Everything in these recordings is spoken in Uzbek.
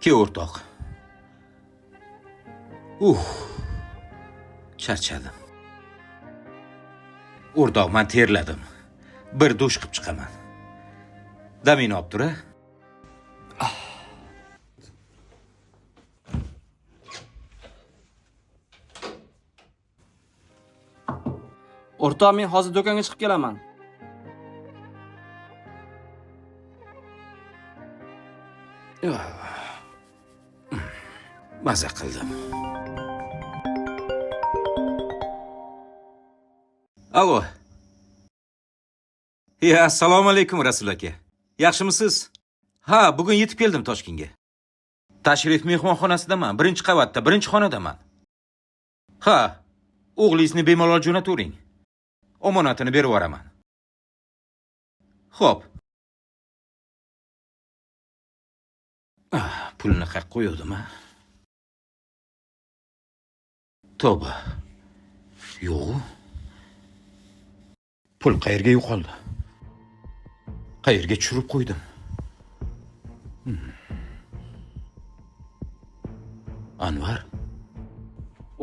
Ke o'rtoq. Charchadim. O'rtoq, men terladim. Bir dush qilib chiqaman. Damini olib tur-a? O'rtoq, men hozir do'konga chiqib kelaman. Maza qildim. Alo. Assalomu alaykum Rasul aka. Yaxshimisiz? Ha, bugun yetib keldim Toshkentga. Tashrif mehmonxonasidaman, 1-qavatda, 1-xonadaman. Ha, o'g'lingizni bemalol jo'natavering. Omonatini berib yuboraman. Xo'p. Pulni qayerga qo'ydim-a? Tavba. Yo'q. Pul qayerga yo'qoldi? Qayerga tushirib qo'ydim? Anvar?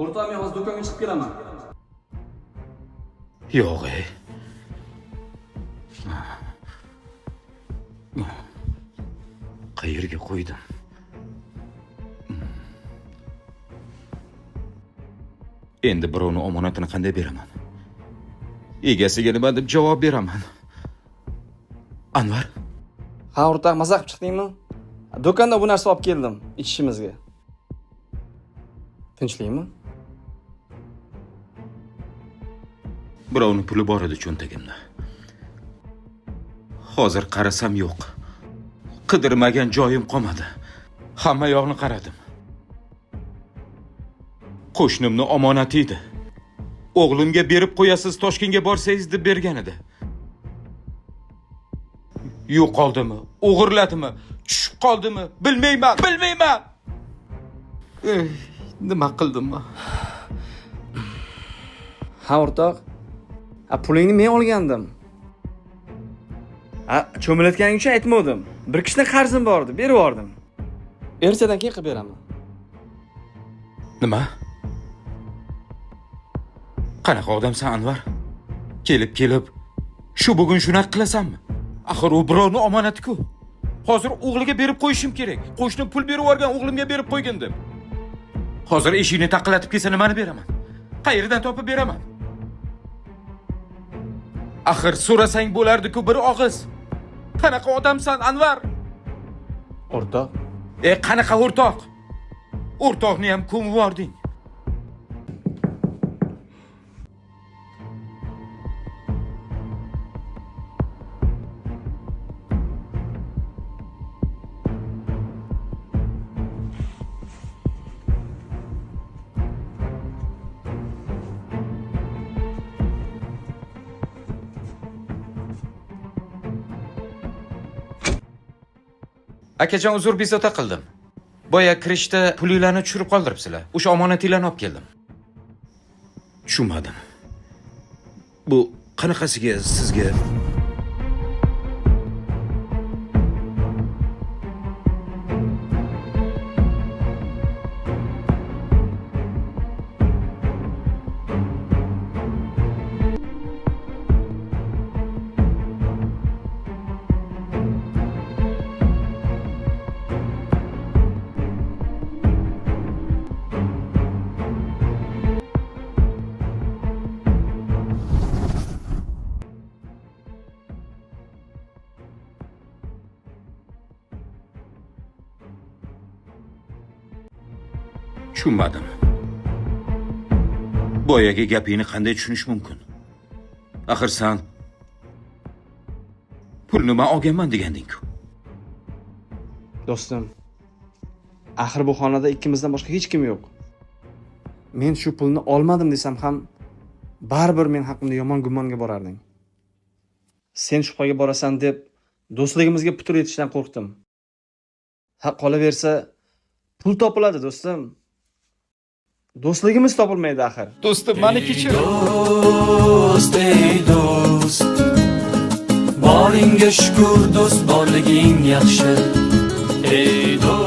O'rtoq, men hozir do'konga chiqib kelaman. Yo'q, Qayerga qo'ydim? Endi birovni omonatini qanday beraman? Egasiga nima deb javob beraman? Anvar? Ha, o'rtoq, maza qilib chiqdingmi? Do'konda bu narsa olib keldim ichishimizga. Tinchlikmi? Birovni puli bor edi cho'ntagimda. Hozir qarasam yo'q. Qidirmagan joyim qolmadi. Hamma yoqni qaradim. Qo'shnimni omonati edi. O'g'limga berib qo'yasiz, Toshkentga borsangiz deb bergan edi. Yo'qoldimi? O'g'irladimi? Tushib qoldimi? Bilmayman. Nima qildim? Ha, o'rtoq. Pulingni men olgandim. Cho'milayotganing uchun aytmadim. Bir kishida qarzim bor edi, berib yubordim. Ertadan keyin qilib beraman. Nima? Qanaqa odamsan Anvar? Kelib, shu bugun shunaqa qilasanmi? Axir u birovning omonati-ku. Hozir o'g'liga berib qo'yishim kerak. Qo'shnim pul berib yuborgan, o'g'limga berib qo'ygan deb. Hozir eshikni taqillatib kelsa nimani beraman? Qayerdan topib beraman? Axir so'rasang bo'lardi-ku bir og'iz. Qanaqa odamsan Anvar? O'rtoq. Qanaqa o'rtoq? O'rtoqni ham ko'mib yubording. Akajon, uzr bezovta qildim. Boya kirishda pulinglarni tushirib qoldiribsizlar. O'sha omonatinglarni olib keldim. Tushunmadim. Bu qanaqasiga sizga? Tushunmadim. Boyagi gapingni qanday tushunish mumkin? Axir sen pulni men olganman deganding-ku. Do'stim, axir bu xonada ikkimizdan boshqa hech kim yo'q. Men shu pulni olmadim desam ham baribir men haqimda yomon gumonga borarding. Sen shubhaga borasan deb do'stligimizga putur etishdan qo'rqdim. Qolaversa pul topiladi do'stim. Do'stligimiz topilmaydi axir. Do'stim, meni kechir. Do'st, ey do'st. Boringga shukr do'st, borliging yaxshi. Ey do'st.